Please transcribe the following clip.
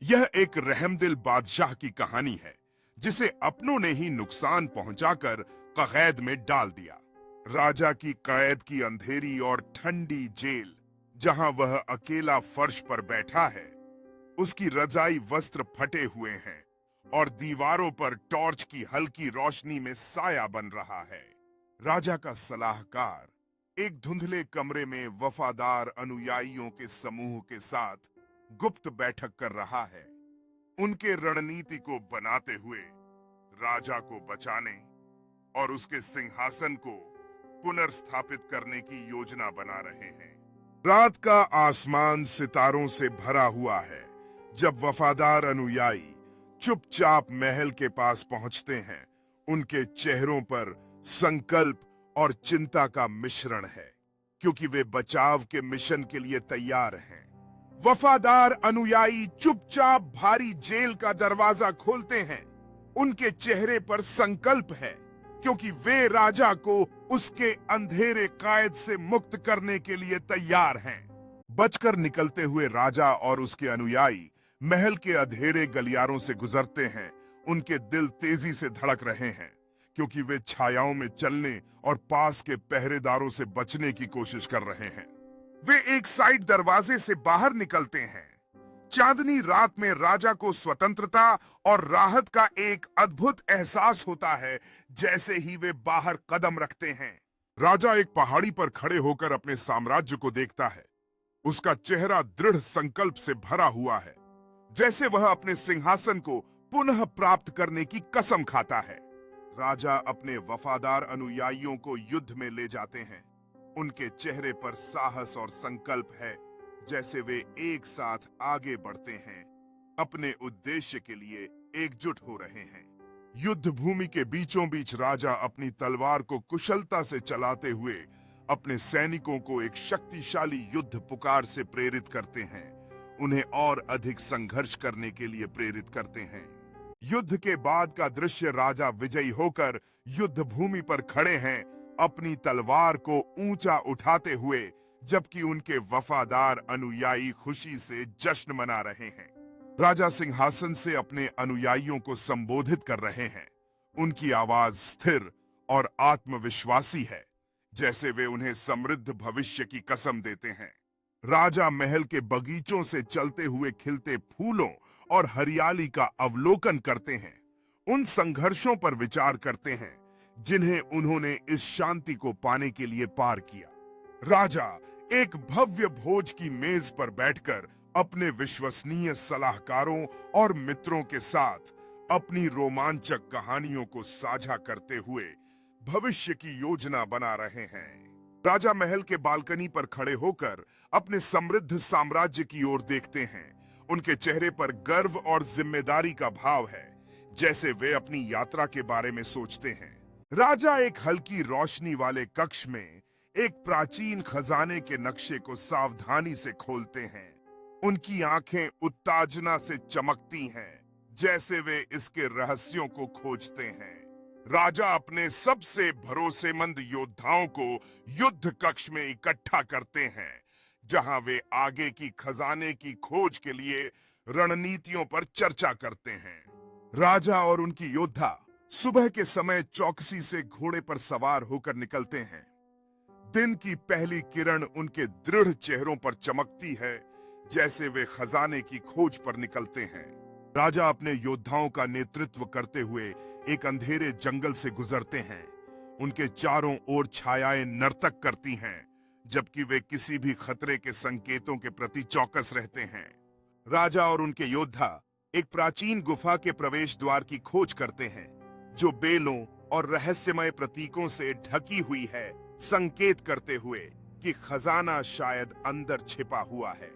यह एक रहमदिल बादशाह की कहानी है जिसे अपनों ने ही नुकसान पहुंचाकर कैद में डाल दिया। राजा की कैद की अंधेरी और ठंडी जेल, जहां वह अकेला फर्श पर बैठा है, उसकी रजाई वस्त्र फटे हुए हैं और दीवारों पर टॉर्च की हल्की रोशनी में साया बन रहा है। राजा का सलाहकार एक धुंधले कमरे में वफादार अनुयायियों के समूह के साथ गुप्त बैठक कर रहा है, उनके रणनीति को बनाते हुए राजा को बचाने और उसके सिंहासन को पुनर्स्थापित करने की योजना बना रहे हैं। रात का आसमान सितारों से भरा हुआ है जब वफादार अनुयायी चुपचाप महल के पास पहुंचते हैं। उनके चेहरों पर संकल्प और चिंता का मिश्रण है, क्योंकि वे बचाव के मिशन के लिए तैयार हैं। वफादार अनुयायी चुपचाप भारी जेल का दरवाजा खोलते हैं। उनके चेहरे पर संकल्प है, क्योंकि वे राजा को उसके अंधेरे कैद से मुक्त करने के लिए तैयार हैं। बचकर निकलते हुए राजा और उसके अनुयायी महल के अंधेरे गलियारों से गुजरते हैं। उनके दिल तेजी से धड़क रहे हैं, क्योंकि वे छायाओं में चलने और पास के पहरेदारों से बचने की कोशिश कर रहे हैं। वे एक साइड दरवाजे से बाहर निकलते हैं। चांदनी रात में राजा को स्वतंत्रता और राहत का एक अद्भुत एहसास होता है। जैसे ही वे बाहर कदम रखते हैं, राजा एक पहाड़ी पर खड़े होकर अपने साम्राज्य को देखता है। उसका चेहरा दृढ़ संकल्प से भरा हुआ है, जैसे वह अपने सिंहासन को पुनः प्राप्त करने की कसम खाता है। राजा अपने वफादार अनुयायियों को युद्ध में ले जाते हैं। उनके चेहरे पर साहस और संकल्प है, जैसे वे एक साथ आगे बढ़ते हैं, अपने उद्देश्य के लिए एकजुट हो रहे हैं। युद्ध भूमि के बीचों बीच राजा अपनी तलवार को कुशलता से चलाते हुए अपने सैनिकों को एक शक्तिशाली युद्ध पुकार से प्रेरित करते हैं, उन्हें और अधिक संघर्ष करने के लिए प्रेरित करते हैं। युद्ध के बाद का दृश्य, राजा विजयी होकर युद्ध भूमि पर खड़े हैं, अपनी तलवार को ऊंचा उठाते हुए, जबकि उनके वफादार अनुयायी खुशी से जश्न मना रहे हैं। राजा सिंहासन से अपने अनुयायियों को संबोधित कर रहे हैं। उनकी आवाज स्थिर और आत्मविश्वासी है, जैसे वे उन्हें समृद्ध भविष्य की कसम देते हैं। राजा महल के बगीचों से चलते हुए खिलते फूलों और हरियाली का अवलोकन करते हैं, उन संघर्षों पर विचार करते हैं जिन्हें उन्होंने इस शांति को पाने के लिए पार किया। राजा एक भव्य भोज की मेज पर बैठकर अपने विश्वसनीय सलाहकारों और मित्रों के साथ अपनी रोमांचक कहानियों को साझा करते हुए भविष्य की योजना बना रहे हैं। राजा महल के बालकनी पर खड़े होकर अपने समृद्ध साम्राज्य की ओर देखते हैं। उनके चेहरे पर गर्व और जिम्मेदारी का भाव है, जैसे वे अपनी यात्रा के बारे में सोचते हैं। राजा एक हल्की रोशनी वाले कक्ष में एक प्राचीन खजाने के नक्शे को सावधानी से खोलते हैं। उनकी आंखें उत्तेजना से चमकती हैं, जैसे वे इसके रहस्यों को खोजते हैं। राजा अपने सबसे भरोसेमंद योद्धाओं को युद्ध कक्ष में इकट्ठा करते हैं, जहां वे आगे की खजाने की खोज के लिए रणनीतियों पर चर्चा करते हैं। राजा और उनकी योद्धा सुबह के समय चौकसी से घोड़े पर सवार होकर निकलते हैं। दिन की पहली किरण उनके दृढ़ चेहरों पर चमकती है, जैसे वे खजाने की खोज पर निकलते हैं। राजा अपने योद्धाओं का नेतृत्व करते हुए एक अंधेरे जंगल से गुजरते हैं। उनके चारों ओर छायाएं नर्तक करती हैं, जबकि वे किसी भी खतरे के संकेतों के प्रति चौकस रहते हैं। राजा और उनके योद्धा एक प्राचीन गुफा के प्रवेश द्वार की खोज करते हैं, जो बेलों और रहस्यमय प्रतीकों से ढकी हुई है, संकेत करते हुए कि खजाना शायद अंदर छिपा हुआ है।